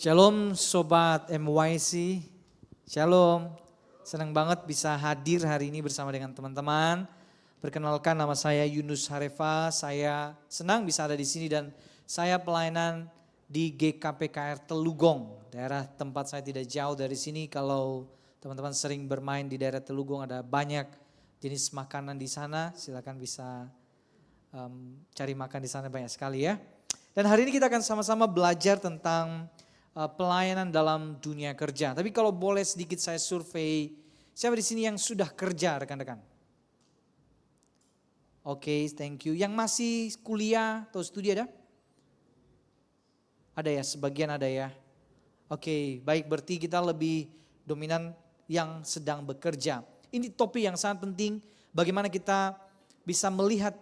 Shalom Sobat MYC, Shalom. Senang banget bisa hadir hari ini bersama dengan teman-teman. Perkenalkan, nama saya Yunus Harefa, saya senang bisa ada di sini dan saya pelayanan di GKPKR Telugong. Daerah tempat saya tidak jauh dari sini. Kalau teman-teman sering bermain di daerah Telugong, ada banyak jenis makanan di sana, silakan bisa cari makan di sana, banyak sekali ya. Dan hari ini kita akan sama-sama belajar tentang pelayanan dalam dunia kerja. Tapi kalau boleh sedikit saya survei, siapa di sini yang sudah kerja rekan-rekan? Oke, thank you. Yang masih kuliah atau studi ada? Ada ya, sebagian ada ya. Oke, baik, berarti kita lebih dominan yang sedang bekerja. Ini topik yang sangat penting, bagaimana kita bisa melihat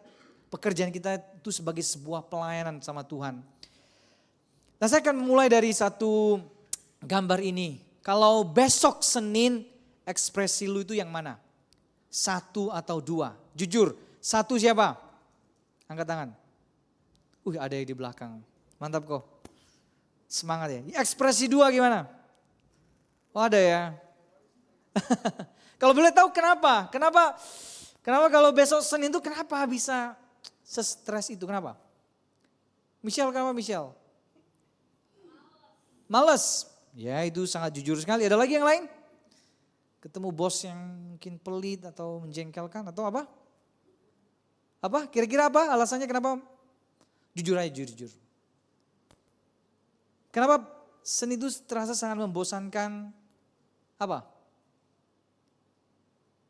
pekerjaan kita itu sebagai sebuah pelayanan sama Tuhan. Nah, saya akan mulai dari satu gambar ini. Kalau besok Senin, ekspresi lu itu yang mana? Satu atau dua? Jujur, satu siapa? Angkat tangan. Ada yang di belakang. Mantap kok. Semangat ya. Ekspresi dua gimana? Oh, ada ya. Kalau boleh tahu kenapa? Kenapa kalau besok Senin itu kenapa bisa se-stres itu? Kenapa? Michelle, kenapa Michelle? Males. Ya, itu sangat jujur sekali. Ada lagi yang lain? Ketemu bos yang mungkin pelit atau menjengkelkan atau apa? Apa? Kira-kira apa alasannya kenapa? Jujur aja, jujur. Kenapa Senin itu terasa sangat membosankan? Apa?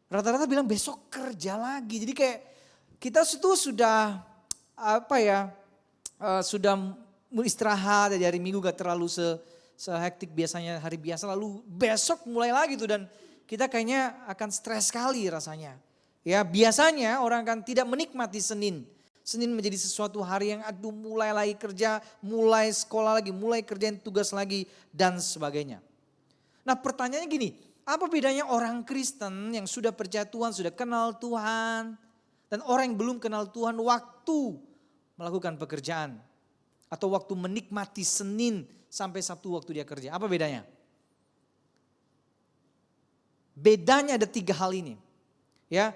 Rata-rata bilang besok kerja lagi. Jadi kayak kita itu sudah sudah istirahat dari hari Minggu, gak terlalu sehektik biasanya hari biasa, lalu besok mulai lagi tuh dan kita kayaknya akan stres sekali rasanya. Ya, biasanya orang akan tidak menikmati Senin. Senin menjadi sesuatu hari yang mulai lagi kerja, mulai sekolah lagi, mulai kerjain tugas lagi dan sebagainya. Nah, pertanyaannya gini, apa bedanya orang Kristen yang sudah percaya Tuhan, sudah kenal Tuhan, dan orang yang belum kenal Tuhan waktu melakukan pekerjaan? Atau waktu menikmati Senin sampai Sabtu waktu dia kerja. Apa bedanya? Bedanya ada 3 hal ini. Ya,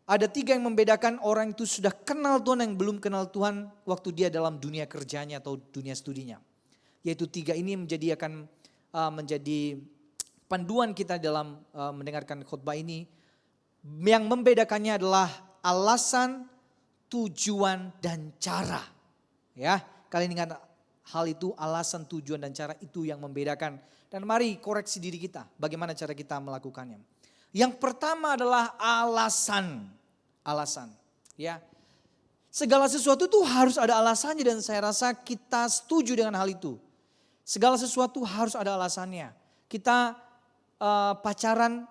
ada 3 yang membedakan orang itu sudah kenal Tuhan yang belum kenal Tuhan waktu dia dalam dunia kerjanya atau dunia studinya. Yaitu 3 ini akan menjadi panduan kita dalam mendengarkan khotbah ini. Yang membedakannya adalah alasan, tujuan, dan cara. Ya, kalian ingat hal itu, alasan, tujuan, dan cara itu yang membedakan. Dan mari koreksi diri kita, bagaimana cara kita melakukannya. Yang pertama adalah alasan. Alasan, ya. Segala sesuatu itu harus ada alasannya dan saya rasa kita setuju dengan hal itu. Segala sesuatu harus ada alasannya. Kita pacaran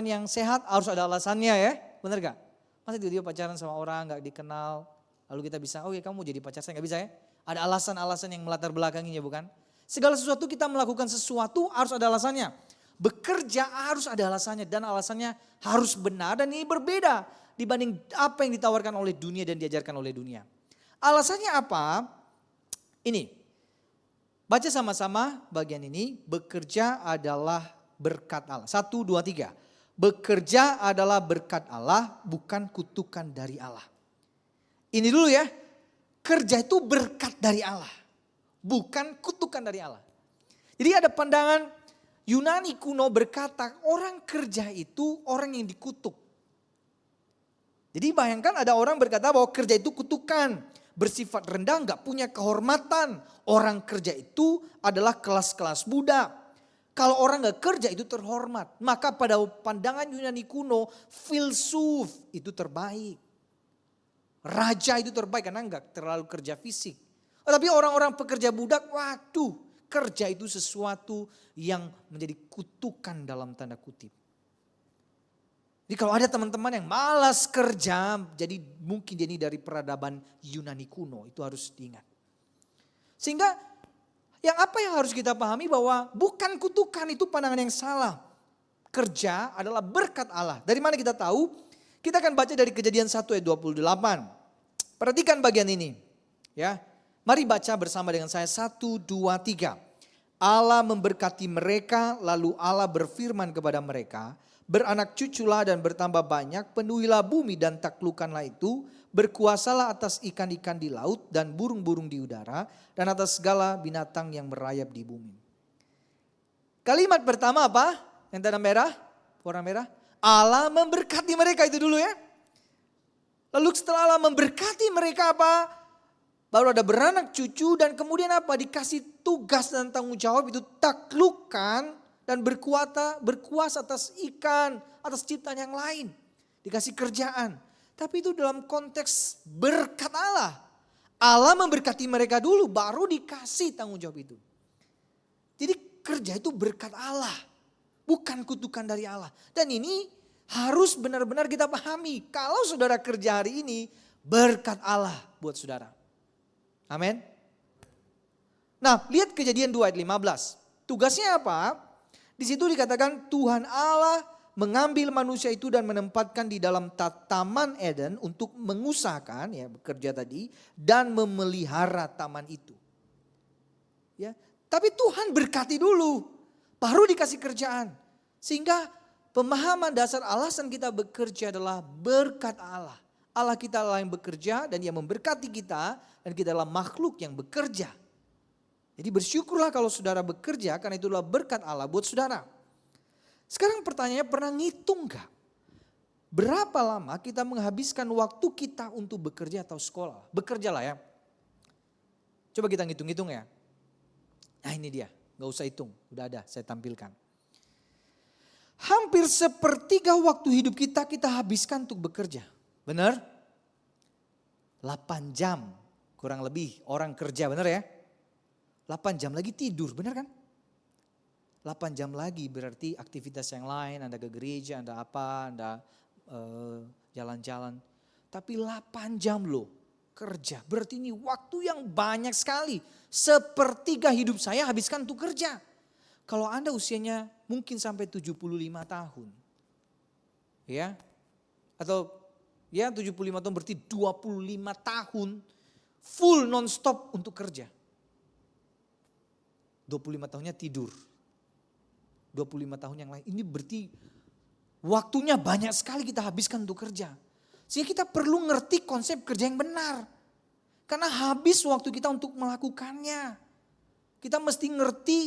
yang sehat harus ada alasannya ya, benar gak? Masa tiba-tiba pacaran sama orang gak dikenal, lalu kita bisa, oh ya kamu jadi pacar saya, gak bisa ya? Ada alasan-alasan yang melatar belakanginya bukan? Segala sesuatu kita melakukan sesuatu harus ada alasannya. Bekerja harus ada alasannya dan alasannya harus benar dan ini berbeda dibanding apa yang ditawarkan oleh dunia dan diajarkan oleh dunia. Alasannya apa? Ini, baca sama-sama bagian ini, bekerja adalah berkat Allah. 1, 2, 3. Bekerja adalah berkat Allah, bukan kutukan dari Allah. Ini dulu ya, kerja itu berkat dari Allah, bukan kutukan dari Allah. Jadi ada pandangan Yunani kuno berkata orang kerja itu orang yang dikutuk. Jadi bayangkan ada orang berkata bahwa kerja itu kutukan, bersifat rendah, gak punya kehormatan. Orang kerja itu adalah kelas-kelas budak. Kalau orang gak kerja itu terhormat. Maka pada pandangan Yunani kuno, filsuf itu terbaik. Raja itu terbaik karena enggak terlalu kerja fisik. Tapi orang-orang pekerja budak, waduh, kerja itu sesuatu yang menjadi kutukan dalam tanda kutip. Jadi kalau ada teman-teman yang malas kerja, jadi mungkin dia ini dari peradaban Yunani kuno, itu harus diingat. Sehingga yang harus kita pahami bahwa bukan kutukan, itu pandangan yang salah. Kerja adalah berkat Allah. Dari mana kita tahu? Kita akan baca dari Kejadian 1 ayat 28. Perhatikan bagian ini. Ya, mari baca bersama dengan saya 1, 2, 3. Allah memberkati mereka, lalu Allah berfirman kepada mereka, beranak cuculah dan bertambah banyak, penuhilah bumi dan taklukkanlah itu, berkuasalah atas ikan-ikan di laut dan burung-burung di udara, dan atas segala binatang yang merayap di bumi. Kalimat pertama apa? Yang tanda merah, warna merah. Allah memberkati mereka, itu dulu ya. Lalu setelah Allah memberkati mereka apa? Baru ada beranak cucu dan kemudian apa? Dikasih tugas dan tanggung jawab itu taklukkan dan berkuasa atas ikan, atas ciptaan yang lain. Dikasih kerjaan. Tapi itu dalam konteks berkat Allah. Allah memberkati mereka dulu baru dikasih tanggung jawab itu. Jadi kerja itu berkat Allah. Bukan kutukan dari Allah. Dan ini harus benar-benar kita pahami. Kalau saudara kerja hari ini berkat Allah buat saudara. Amin. Nah, lihat Kejadian 2 ayat 15. Tugasnya apa? Di situ dikatakan Tuhan Allah mengambil manusia itu dan menempatkan di dalam taman Eden untuk mengusahakan, ya bekerja tadi, dan memelihara taman itu. Ya, tapi Tuhan berkati dulu, baru dikasih kerjaan. Sehingga pemahaman dasar alasan kita bekerja adalah berkat Allah. Allah kita lah yang bekerja dan Dia memberkati kita dan kita adalah makhluk yang bekerja. Jadi bersyukurlah kalau saudara bekerja karena itulah berkat Allah buat saudara. Sekarang pertanyaannya, pernah ngitung gak? Berapa lama kita menghabiskan waktu kita untuk bekerja atau sekolah? Bekerja lah ya. Coba kita ngitung-ngitung ya. Nah ini dia, gak usah hitung, udah ada saya tampilkan. Hampir sepertiga waktu hidup kita habiskan untuk bekerja. Benar? 8 jam kurang lebih orang kerja, benar ya? 8 jam lagi tidur, benar kan? 8 jam lagi berarti aktivitas yang lain, Anda ke gereja, Anda apa, Anda jalan-jalan. Tapi 8 jam loh kerja, berarti ini waktu yang banyak sekali. Sepertiga hidup saya habiskan untuk kerja. Kalau Anda usianya mungkin sampai 75 tahun. Ya. Atau ya 75 tahun berarti 25 tahun full non-stop untuk kerja. 25 tahunnya tidur. 25 tahun yang lain. Ini berarti waktunya banyak sekali kita habiskan untuk kerja. Sehingga kita perlu ngerti konsep kerja yang benar. Karena habis waktu kita untuk melakukannya. Kita mesti ngerti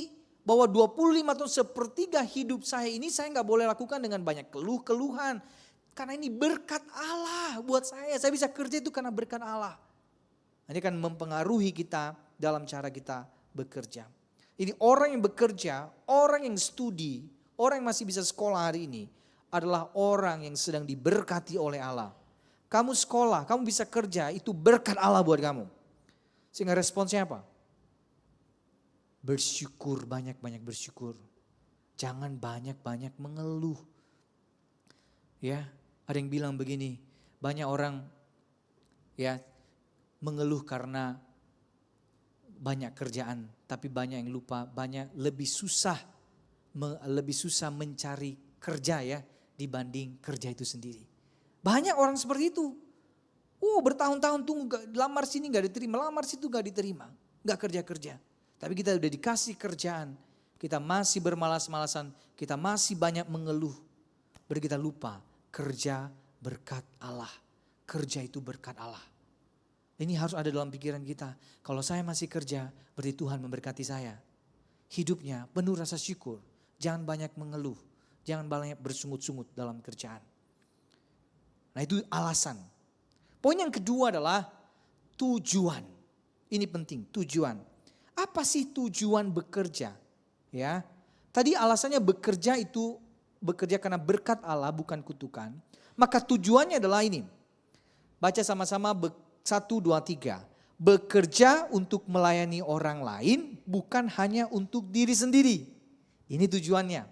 bahwa 25 tahun sepertiga hidup saya ini saya gak boleh lakukan dengan banyak keluhan. Karena ini berkat Allah buat saya. Saya bisa kerja itu karena berkat Allah. Ini akan mempengaruhi kita dalam cara kita bekerja. Ini orang yang bekerja, orang yang studi, orang yang masih bisa sekolah hari ini adalah orang yang sedang diberkati oleh Allah. Kamu sekolah, kamu bisa kerja, itu berkat Allah buat kamu. Sehingga responsnya apa? Bersyukur, banyak-banyak bersyukur. Jangan banyak-banyak mengeluh. Ya, ada yang bilang begini, banyak orang ya mengeluh karena banyak kerjaan, tapi banyak yang lupa, lebih susah mencari kerja ya dibanding kerja itu sendiri. Banyak orang seperti itu. Bertahun-tahun tunggu lamar sini gak diterima, lamar situ gak diterima, gak kerja-kerja. Tapi kita udah dikasih kerjaan, kita masih bermalas-malasan, kita masih banyak mengeluh. Berarti kita lupa kerja berkat Allah, kerja itu berkat Allah. Ini harus ada dalam pikiran kita. Kalau saya masih kerja, berarti Tuhan memberkati saya. Hidupnya penuh rasa syukur. Jangan banyak mengeluh. Jangan banyak bersungut-sungut dalam kerjaan. Nah itu alasan. Poin yang kedua adalah tujuan. Ini penting, tujuan. Apa sih tujuan bekerja? Ya, tadi alasannya bekerja itu bekerja karena berkat Allah bukan kutukan. Maka tujuannya adalah ini. Baca sama-sama 1, 2, 3. Bekerja untuk melayani orang lain bukan hanya untuk diri sendiri. Ini tujuannya.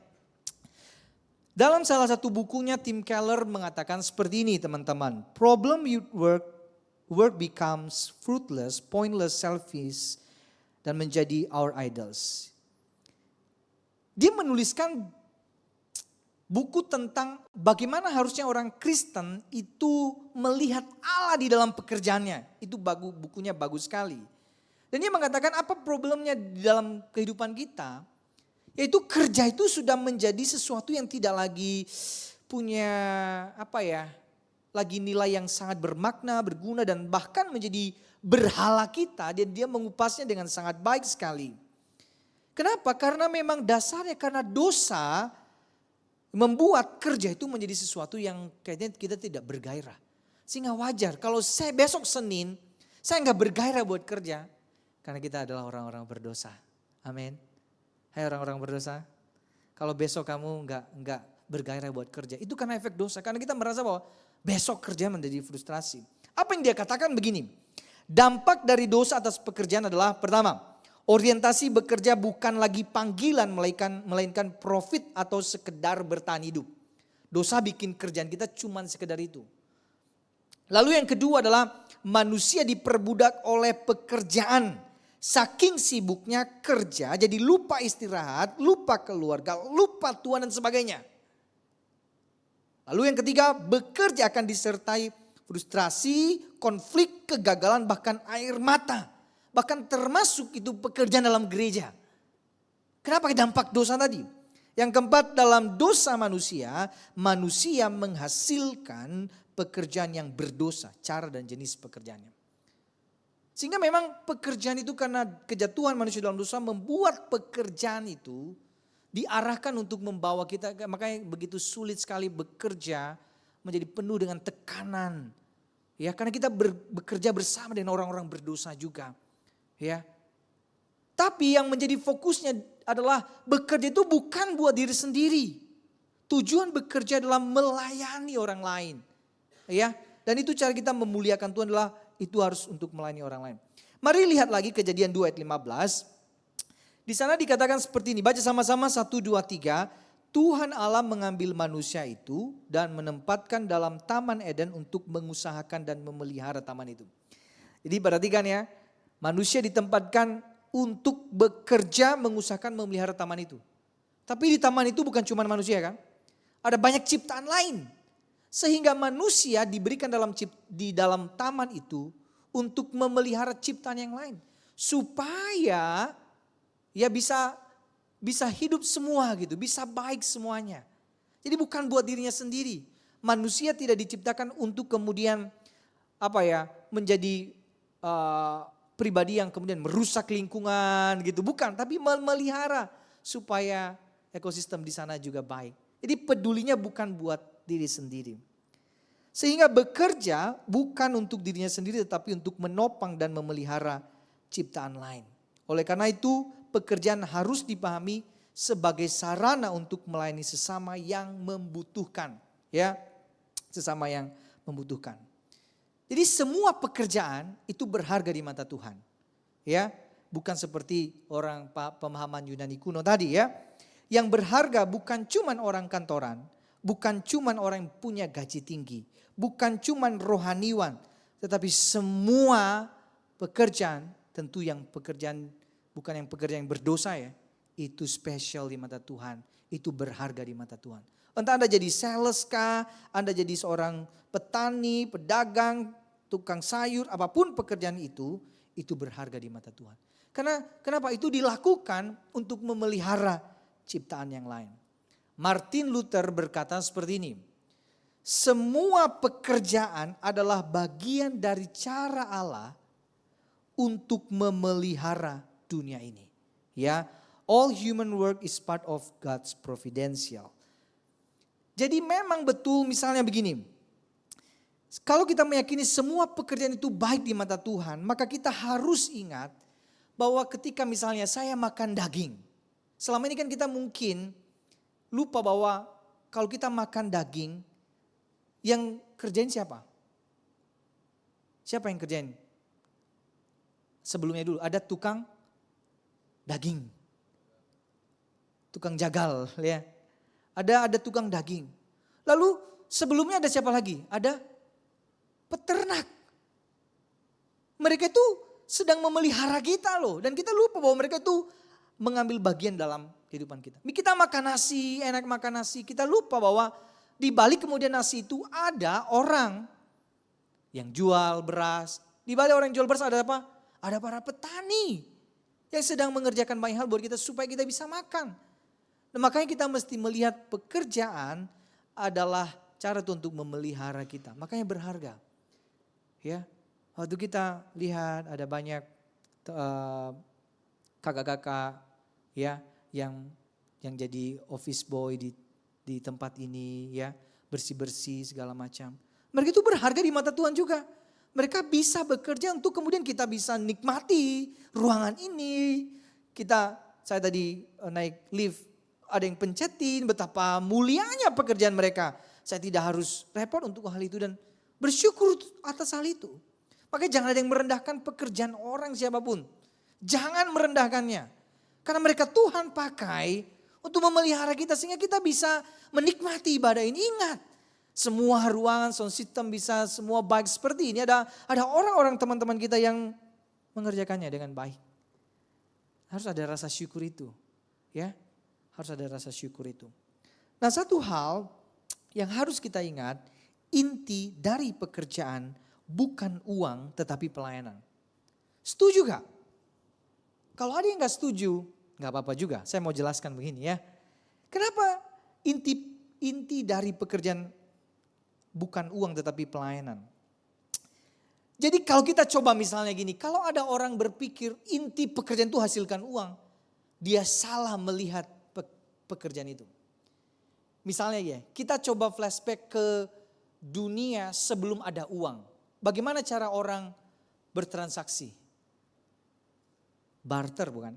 Dalam salah satu bukunya Tim Keller mengatakan seperti ini teman-teman. Problem with work becomes fruitless, pointless, selfish dan menjadi our idols. Dia menuliskan buku tentang bagaimana harusnya orang Kristen itu melihat Allah di dalam pekerjaannya. Itu bukunya bagus sekali. Dan dia mengatakan apa problemnya di dalam kehidupan kita. Yaitu kerja itu sudah menjadi sesuatu yang tidak lagi punya lagi nilai yang sangat bermakna, berguna dan bahkan menjadi berhala kita. Dan dia mengupasnya dengan sangat baik sekali. Kenapa? Karena memang dasarnya karena dosa membuat kerja itu menjadi sesuatu yang kayaknya kita tidak bergairah. Sehingga wajar kalau saya besok Senin, saya nggak bergairah buat kerja. Karena kita adalah orang-orang berdosa. Amin. Hai orang-orang berdosa. Kalau besok kamu nggak bergairah buat kerja, itu karena efek dosa. Karena kita merasa bahwa besok kerja menjadi frustrasi. Apa yang dia katakan begini, dampak dari dosa atas pekerjaan adalah pertama, orientasi bekerja bukan lagi panggilan melainkan profit atau sekedar bertahan hidup. Dosa bikin kerjaan kita cuma sekedar itu. Lalu yang kedua adalah manusia diperbudak oleh pekerjaan. Saking sibuknya kerja jadi lupa istirahat, lupa keluarga, lupa Tuhan dan sebagainya. Lalu yang ketiga, bekerja akan disertai frustrasi, konflik, kegagalan, bahkan air mata. Bahkan termasuk itu pekerjaan dalam gereja. Kenapa dampak dosa tadi? Yang keempat, dalam dosa manusia menghasilkan pekerjaan yang berdosa, cara dan jenis pekerjaannya. Sehingga memang pekerjaan itu karena kejatuhan manusia dalam dosa membuat pekerjaan itu diarahkan untuk membawa kita, makanya begitu sulit sekali bekerja menjadi penuh dengan tekanan. Ya, karena kita bekerja bersama dengan orang-orang berdosa juga. Ya. Tapi yang menjadi fokusnya adalah bekerja itu bukan buat diri sendiri. Tujuan bekerja adalah melayani orang lain. Ya, dan itu cara kita memuliakan Tuhan adalah itu harus untuk melayani orang lain. Mari lihat lagi Kejadian 2 ayat 15. Di sana dikatakan seperti ini. Baca sama-sama 1, 2, 3. Tuhan Allah mengambil manusia itu dan menempatkan dalam Taman Eden untuk mengusahakan dan memelihara taman itu. Jadi perhatikan ya. Manusia ditempatkan untuk bekerja mengusahakan memelihara taman itu. Tapi di taman itu bukan cuma manusia kan. Ada banyak ciptaan lain. Sehingga manusia diberikan di dalam taman itu untuk memelihara ciptaan yang lain. Supaya ya bisa hidup semua gitu, bisa baik semuanya. Jadi bukan buat dirinya sendiri. Manusia tidak diciptakan untuk kemudian menjadi pribadi yang kemudian merusak lingkungan gitu. Bukan, tapi memelihara supaya ekosistem di sana juga baik. Jadi pedulinya bukan buat diri sendiri. Sehingga bekerja bukan untuk dirinya sendiri tetapi untuk menopang dan memelihara ciptaan lain. Oleh karena itu pekerjaan harus dipahami sebagai sarana untuk melayani sesama yang membutuhkan. Ya, sesama yang membutuhkan. Jadi semua pekerjaan itu berharga di mata Tuhan. Ya, bukan seperti orang pemahaman Yunani kuno tadi ya. Yang berharga bukan cuman orang kantoran, bukan cuman orang yang punya gaji tinggi, bukan cuman rohaniwan, tetapi semua pekerjaan, tentu yang pekerjaan bukan yang pekerjaan yang berdosa ya, itu spesial di mata Tuhan, itu berharga di mata Tuhan. Entah Anda jadi sales kah, Anda jadi seorang petani, pedagang, tukang sayur, apapun pekerjaan itu berharga di mata Tuhan. Karena kenapa? Itu dilakukan untuk memelihara ciptaan yang lain. Martin Luther berkata seperti ini. Semua pekerjaan adalah bagian dari cara Allah untuk memelihara dunia ini. Ya, all human work is part of God's providential. Jadi memang betul misalnya begini. Kalau kita meyakini semua pekerjaan itu baik di mata Tuhan, maka kita harus ingat bahwa ketika misalnya saya makan daging. Selama ini kan kita mungkin lupa bahwa kalau kita makan daging, yang kerjain siapa? Siapa yang kerjain? Sebelumnya dulu ada tukang daging. Tukang jagal ya. Ada tukang daging. Lalu sebelumnya ada siapa lagi? Ada peternak. Mereka itu sedang memelihara kita loh. Dan kita lupa bahwa mereka itu mengambil bagian dalam kehidupan kita. Kita makan nasi, enak makan nasi. Kita lupa bahwa di balik kemudian nasi itu ada orang yang jual beras. Di balik orang yang jual beras ada apa? Ada para petani yang sedang mengerjakan banyak hal buat kita supaya kita bisa makan. Nah, makanya kita mesti melihat pekerjaan adalah cara Tuhan untuk memelihara kita. Makanya berharga. Ya, waktu kita lihat ada banyak kakak-kakak ya yang jadi office boy di tempat ini ya, bersih-bersih segala macam. Mereka itu berharga di mata Tuhan juga. Mereka bisa bekerja untuk kemudian kita bisa nikmati ruangan ini. Saya tadi naik lift, ada yang pencetin, betapa mulianya pekerjaan mereka. Saya tidak harus repot untuk hal itu dan bersyukur atas hal itu. Makanya jangan ada yang merendahkan pekerjaan orang siapapun. Jangan merendahkannya. Karena mereka Tuhan pakai untuk memelihara kita sehingga kita bisa menikmati ibadah ini. Ingat, semua ruangan, sound system bisa semua baik seperti ini. Ada orang-orang teman-teman kita yang mengerjakannya dengan baik. Harus ada rasa syukur itu. Ya, harus ada rasa syukur itu. Nah, satu hal yang harus kita ingat, inti dari pekerjaan bukan uang tetapi pelayanan. Setuju gak? Kalau ada yang gak setuju, gak apa-apa juga. Saya mau jelaskan begini ya. Kenapa inti dari pekerjaan bukan uang tetapi pelayanan? Jadi kalau kita coba misalnya gini, kalau ada orang berpikir inti pekerjaan itu hasilkan uang, dia salah melihat pekerjaan itu. Misalnya ya, kita coba flashback ke dunia sebelum ada uang. Bagaimana cara orang bertransaksi? Barter bukan?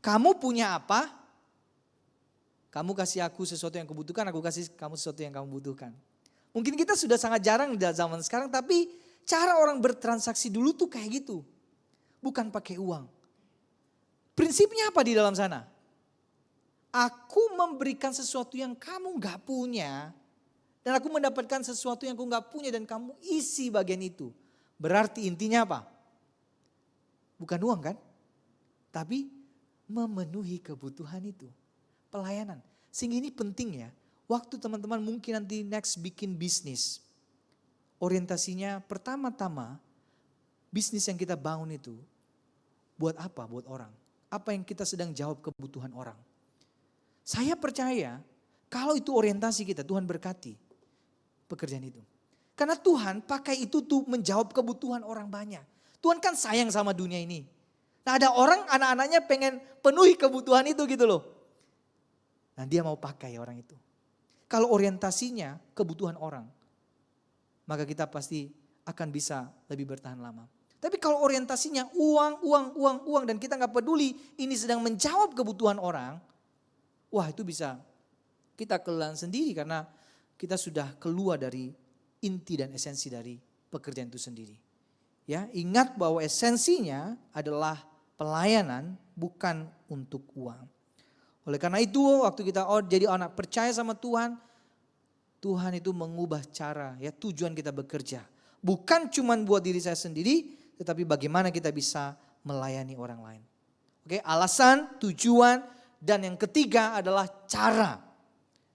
Kamu punya apa? Kamu kasih aku sesuatu yang kubutuhkan, aku kasih kamu sesuatu yang kamu butuhkan. Mungkin kita sudah sangat jarang di zaman sekarang, tapi cara orang bertransaksi dulu tuh kayak gitu. Bukan pakai uang. Prinsipnya apa di dalam sana? Aku memberikan sesuatu yang kamu gak punya. Dan aku mendapatkan sesuatu yang aku gak punya dan kamu isi bagian itu. Berarti intinya apa? Bukan uang kan? Tapi memenuhi kebutuhan itu. Pelayanan. Sehingga ini penting ya. Waktu teman-teman mungkin nanti next bikin bisnis. Orientasinya pertama-tama bisnis yang kita bangun itu. Buat apa? Buat orang. Apa yang kita sedang jawab kebutuhan orang. Saya percaya kalau itu orientasi kita, Tuhan berkati pekerjaan itu. Karena Tuhan pakai itu tuh menjawab kebutuhan orang banyak. Tuhan kan sayang sama dunia ini. Nah, ada orang anak-anaknya pengen penuhi kebutuhan itu gitu loh. Nah, dia mau pakai orang itu. Kalau orientasinya kebutuhan orang, maka kita pasti akan bisa lebih bertahan lama. Tapi kalau orientasinya uang dan kita gak peduli ini sedang menjawab kebutuhan orang, wah itu bisa kita kelelahan sendiri karena kita sudah keluar dari inti dan esensi dari pekerjaan itu sendiri. Ya, ingat bahwa esensinya adalah pelayanan bukan untuk uang. Oleh karena itu waktu kita jadi anak percaya sama Tuhan, Tuhan itu mengubah cara ya tujuan kita bekerja. Bukan cuma buat diri saya sendiri, tetapi bagaimana kita bisa melayani orang lain. Oke, alasan, tujuan, dan yang ketiga adalah cara.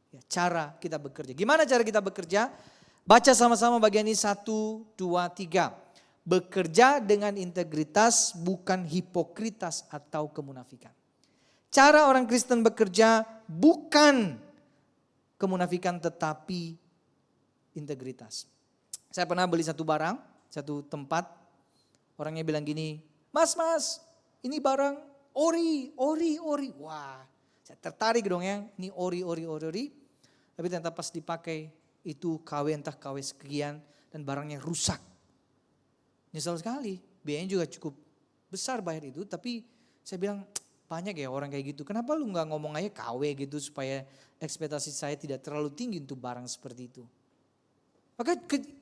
Ya, cara kita bekerja. Gimana cara kita bekerja? Baca sama-sama bagian ini 1, 2, 3. Bekerja dengan integritas bukan hipokritas atau kemunafikan. Cara orang Kristen bekerja bukan kemunafikan tetapi integritas. Saya pernah beli satu barang, satu tempat. Orangnya bilang gini, mas ini barang ori. Wah, saya tertarik dong ya, ini ori. Tapi ternyata pas dipakai itu KW entah KW sekian dan barangnya rusak. Nyesal sekali, biayanya juga cukup besar bayar itu. Tapi saya bilang banyak ya orang kayak gitu. Kenapa lu gak ngomong aja KW gitu supaya ekspektasi saya tidak terlalu tinggi untuk barang seperti itu. Maka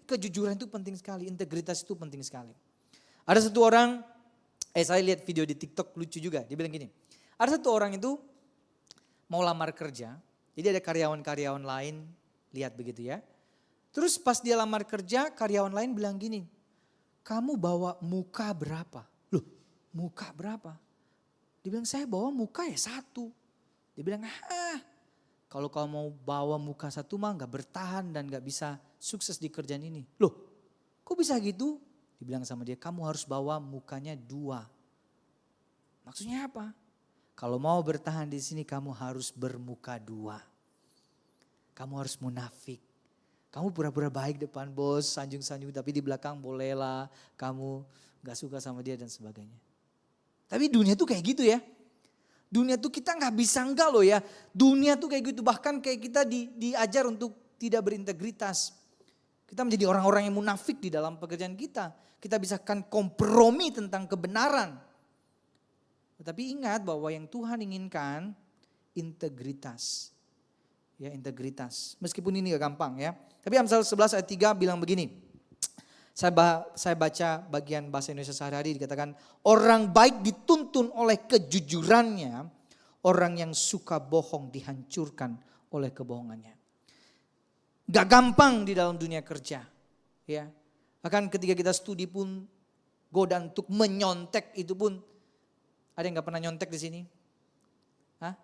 kejujuran itu penting sekali, integritas itu penting sekali. Ada satu orang, saya lihat video di TikTok lucu juga, dia bilang gini. Ada satu orang itu mau lamar kerja. Jadi ada karyawan-karyawan lain, lihat begitu ya. Terus pas dia lamar kerja, karyawan lain bilang gini, kamu bawa muka berapa? Loh, muka berapa? Dia bilang saya bawa muka ya 1. Dia bilang, kalau kamu mau bawa muka 1 mah gak bertahan dan gak bisa sukses di kerjaan ini. Loh, kok bisa gitu? Dibilang sama dia, kamu harus bawa mukanya 2. Maksudnya apa? Kalau mau bertahan di sini kamu harus bermuka 2. Kamu harus munafik. Kamu pura-pura baik depan bos, sanjung-sanjung, tapi di belakang bolehlah kamu gak suka sama dia dan sebagainya. Tapi dunia tuh kayak gitu ya. Dunia tuh kita gak bisa enggak loh ya. Dunia tuh kayak gitu, bahkan kayak kita diajar untuk tidak berintegritas. Kita menjadi orang-orang yang munafik di dalam pekerjaan kita. Kita bisakan kompromi tentang kebenaran. Tetapi ingat bahwa yang Tuhan inginkan integritas. Ya, integritas. Meskipun ini gak gampang ya. Tapi Amsal 11 ayat 3 bilang begini. Saya baca bagian bahasa Indonesia sehari-hari, dikatakan orang baik dituntun oleh kejujurannya, orang yang suka bohong dihancurkan oleh kebohongannya. Gak gampang di dalam dunia kerja. Ya. Bahkan ketika kita studi pun godaan untuk menyontek itu pun, ada yang gak pernah nyontek di sini? Hah?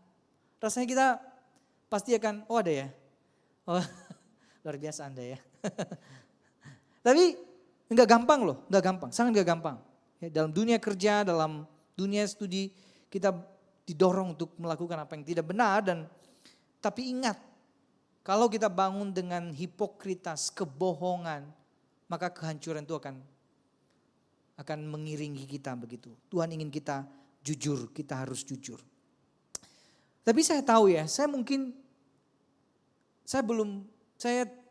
Rasanya kita pasti akan, oh ada ya? Oh, luar biasa Anda ya. Tapi enggak gampang loh, enggak gampang, sangat enggak gampang. Ya, dalam dunia kerja, dalam dunia studi kita didorong untuk melakukan apa yang tidak benar tapi ingat, kalau kita bangun dengan hipokritas, kebohongan, maka kehancuran itu akan mengiringi kita begitu. Tuhan ingin kita jujur, kita harus jujur. Tapi saya tahu ya, saya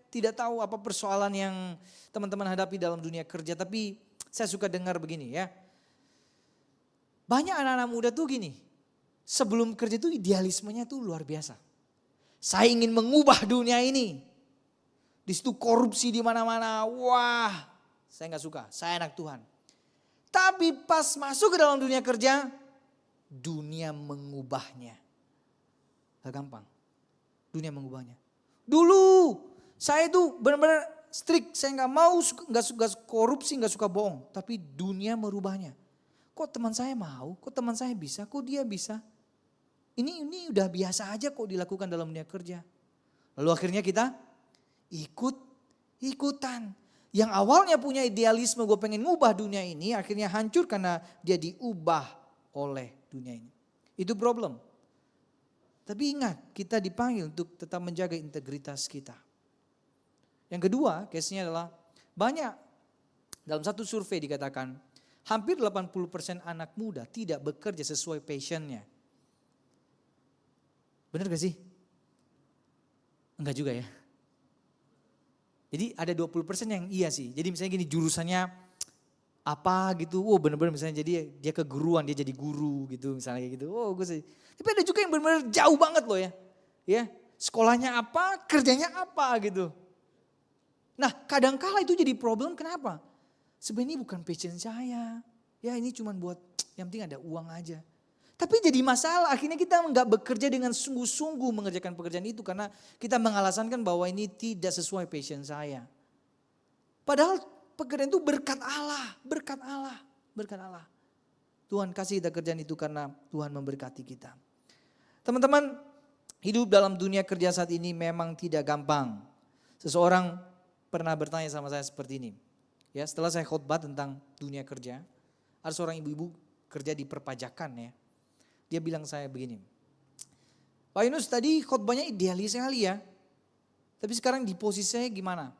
tidak tahu apa persoalan yang teman-teman hadapi dalam dunia kerja, tapi saya suka dengar begini ya. Banyak anak-anak muda tuh gini, sebelum kerja tuh idealismenya tuh luar biasa. Saya ingin mengubah dunia ini. Di situ korupsi di mana-mana, wah saya gak suka, saya anak Tuhan. Tapi pas masuk ke dalam dunia kerja, dunia mengubahnya. Gak gampang, dunia mengubahnya. Dulu saya itu benar-benar strict, saya gak suka korupsi, gak suka bohong. Tapi dunia merubahnya. Kok teman saya mau, kok teman saya bisa, kok dia bisa. Ini udah biasa aja kok dilakukan dalam dunia kerja. Lalu akhirnya kita ikutan. Yang awalnya punya idealisme gue pengen ngubah dunia ini, akhirnya hancur karena dia diubah oleh dunia ini. Itu problem. Tapi ingat, kita dipanggil untuk tetap menjaga integritas kita. Yang kedua, case-nya adalah banyak, dalam satu survei dikatakan, hampir 80% anak muda tidak bekerja sesuai passion-nya. Benar gak sih? Enggak juga ya. Jadi ada 20% yang iya sih. Jadi misalnya gini, jurusannya apa gitu. Oh benar-benar misalnya jadi dia keguruan, dia jadi guru gitu misalnya kayak gitu. Oh gue sih. Tapi ada juga yang benar-benar jauh banget loh ya. Ya, sekolahnya apa, kerjanya apa gitu. Nah kadangkala itu jadi problem, kenapa? Sebenarnya ini bukan passion saya. Ya ini cuma buat yang penting ada uang aja. Tapi jadi masalah, akhirnya kita nggak bekerja dengan sungguh-sungguh mengerjakan pekerjaan itu. Karena kita mengalasankan bahwa ini tidak sesuai passion saya. Padahal pekerjaan itu berkat Allah, berkat Allah, berkat Allah. Tuhan kasih kita kerjaan itu karena Tuhan memberkati kita. Teman-teman, hidup dalam dunia kerja saat ini memang tidak gampang. Seseorang pernah bertanya sama saya seperti ini. Ya, setelah saya khotbah tentang dunia kerja, ada seorang ibu-ibu kerja di perpajakan ya. Dia bilang saya begini, Pak Yunus tadi khotbahnya idealis sekali ya. Tapi sekarang di posisi saya gimana?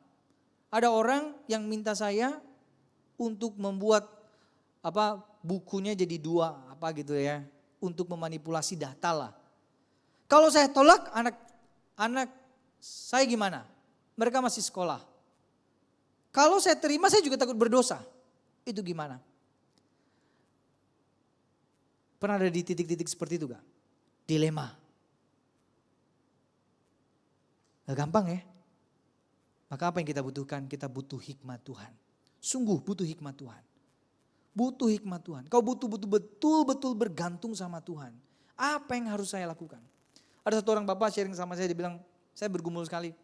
Ada orang yang minta saya untuk membuat bukunya jadi 2 gitu ya. Untuk memanipulasi data lah. Kalau saya tolak anak saya gimana? Mereka masih sekolah. Kalau saya terima saya juga takut berdosa. Itu gimana? Pernah ada di titik-titik seperti itu gak? Dilema. Gak gampang ya. Maka apa yang kita butuhkan? Kita butuh hikmat Tuhan. Sungguh butuh hikmat Tuhan. Butuh hikmat Tuhan. Kau butuh betul-betul bergantung sama Tuhan. Apa yang harus saya lakukan? Ada satu orang bapak sharing sama saya, dia bilang, saya bergumul sekali.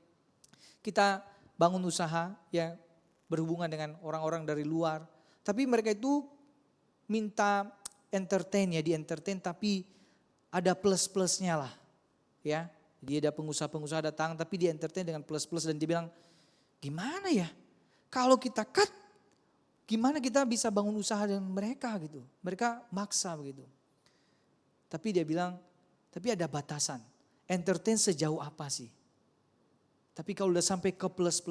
Kita bangun usaha ya berhubungan dengan orang-orang dari luar. Tapi mereka itu minta entertain ya, di entertain tapi ada plus-plusnya lah. Ya, jadi ada pengusaha-pengusaha datang tapi di entertain dengan plus-plus dan dia bilang, gimana ya kalau kita cut Gimana kita bisa bangun usaha dengan mereka gitu. Mereka maksa begitu. Tapi dia bilang, tapi ada batasan. Entertain sejauh apa sih? Tapi kalau udah sampai ke plus,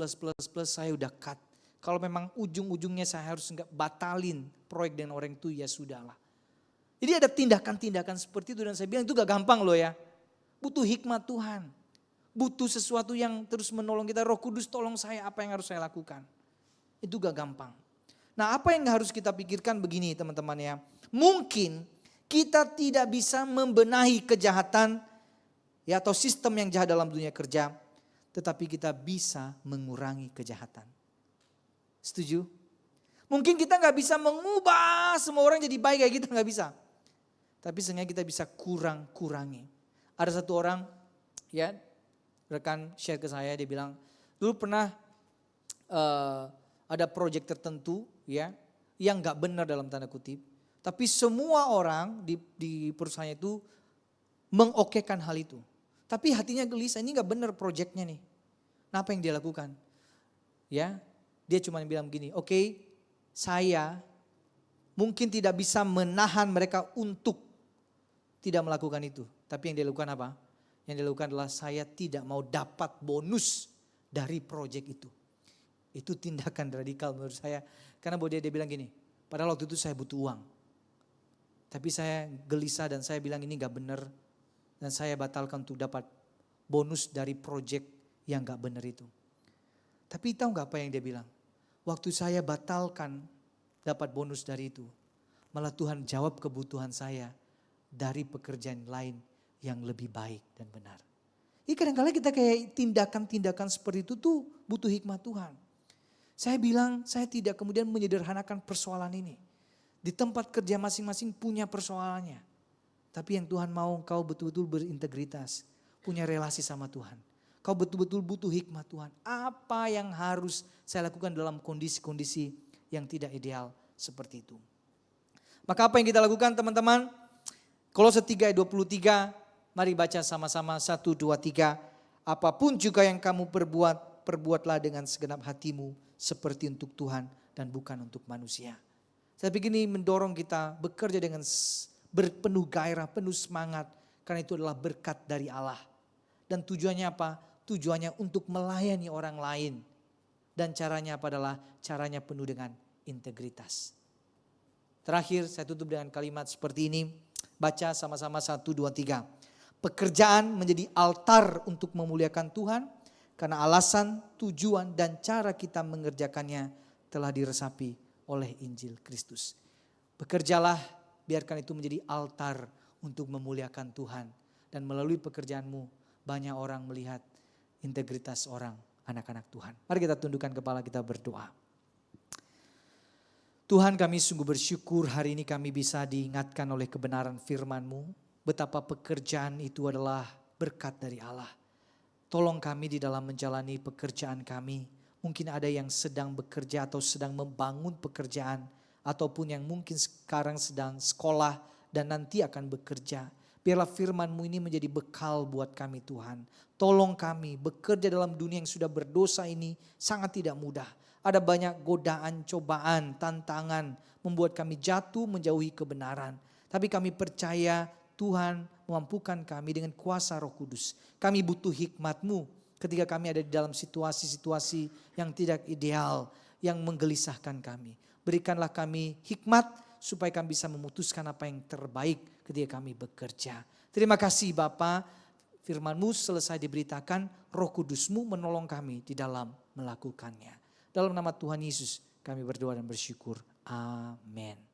saya udah cut. Kalau memang ujung-ujungnya saya harus batalin proyek dengan orang itu, ya sudahlah. Jadi ada tindakan-tindakan seperti itu dan saya bilang itu gak gampang loh ya. Butuh hikmat Tuhan. Butuh sesuatu yang terus menolong kita. Roh Kudus tolong saya, apa yang harus saya lakukan. Itu gak gampang. Nah, apa yang harus kita pikirkan begini teman-teman ya. Mungkin kita tidak bisa membenahi kejahatan ya atau sistem yang jahat dalam dunia kerja. Tetapi kita bisa mengurangi kejahatan. Setuju? Mungkin kita gak bisa mengubah semua orang jadi baik kayak kita, gak bisa. Tapi seenggaknya kita bisa kurangi. Ada satu orang ya, rekan share ke saya, dia bilang dulu pernah ada proyek tertentu ya yang gak benar dalam tanda kutip. Tapi semua orang di perusahaan itu mengokekan hal itu. Tapi hatinya gelisah, ini gak benar proyeknya nih. Nah, apa yang dia lakukan? Ya, dia cuma bilang begini, oke, saya mungkin tidak bisa menahan mereka untuk tidak melakukan itu. Tapi yang dia lakukan apa? Yang dia lakukan adalah saya tidak mau dapat bonus dari proyek itu. Itu tindakan radikal menurut saya. Karena bahwa dia bilang gini, padahal waktu itu saya butuh uang. Tapi saya gelisah dan saya bilang ini gak benar. Dan saya batalkan untuk dapat bonus dari proyek yang gak benar itu. Tapi tahu gak apa yang dia bilang? Waktu saya batalkan dapat bonus dari itu, malah Tuhan jawab kebutuhan saya dari pekerjaan lain yang lebih baik dan benar. Ini kadang-kadang kita kayak tindakan-tindakan seperti itu tuh butuh hikmat Tuhan. Saya bilang saya tidak kemudian menyederhanakan persoalan ini. Di tempat kerja masing-masing punya persoalannya. Tapi yang Tuhan mau kau betul-betul berintegritas, punya relasi sama Tuhan. Kau betul-betul butuh hikmat Tuhan. Apa yang harus saya lakukan dalam kondisi-kondisi yang tidak ideal seperti itu. Maka apa yang kita lakukan teman-teman? Kolose 3 ayat 23, mari baca sama-sama 1, 2, 3. Apapun juga yang kamu perbuat, perbuatlah dengan segenap hatimu seperti untuk Tuhan dan bukan untuk manusia. Saya pikir ini mendorong kita bekerja dengan berpenuh gairah, penuh semangat. Karena itu adalah berkat dari Allah. Dan tujuannya apa? Tujuannya untuk melayani orang lain. Dan caranya apa adalah? Caranya penuh dengan integritas. Terakhir saya tutup dengan kalimat seperti ini. Baca sama-sama 1, 2, 3. Pekerjaan menjadi altar untuk memuliakan Tuhan. Karena alasan, tujuan dan cara kita mengerjakannya telah diresapi oleh Injil Kristus. Bekerjalah, biarkan itu menjadi altar untuk memuliakan Tuhan. Dan melalui pekerjaanmu banyak orang melihat integritas orang, anak-anak Tuhan. Mari kita tundukkan kepala, kita berdoa. Tuhan, kami sungguh bersyukur hari ini kami bisa diingatkan oleh kebenaran firman-Mu. Betapa pekerjaan itu adalah berkat dari Allah. Tolong kami di dalam menjalani pekerjaan kami. Mungkin ada yang sedang bekerja atau sedang membangun pekerjaan. Ataupun yang mungkin sekarang sedang sekolah dan nanti akan bekerja. Biarlah firman-Mu ini menjadi bekal buat kami Tuhan. Tolong kami bekerja dalam dunia yang sudah berdosa ini sangat tidak mudah. Ada banyak godaan, cobaan, tantangan membuat kami jatuh menjauhi kebenaran. Tapi kami percaya Tuhan memampukan kami dengan kuasa Roh Kudus. Kami butuh hikmat-Mu ketika kami ada di dalam situasi-situasi yang tidak ideal, yang menggelisahkan kami. Berikanlah kami hikmat supaya kami bisa memutuskan apa yang terbaik ketika kami bekerja. Terima kasih Bapa, firman-Mu selesai diberitakan, Roh Kudus-Mu menolong kami di dalam melakukannya. Dalam nama Tuhan Yesus kami berdoa dan bersyukur. Amin.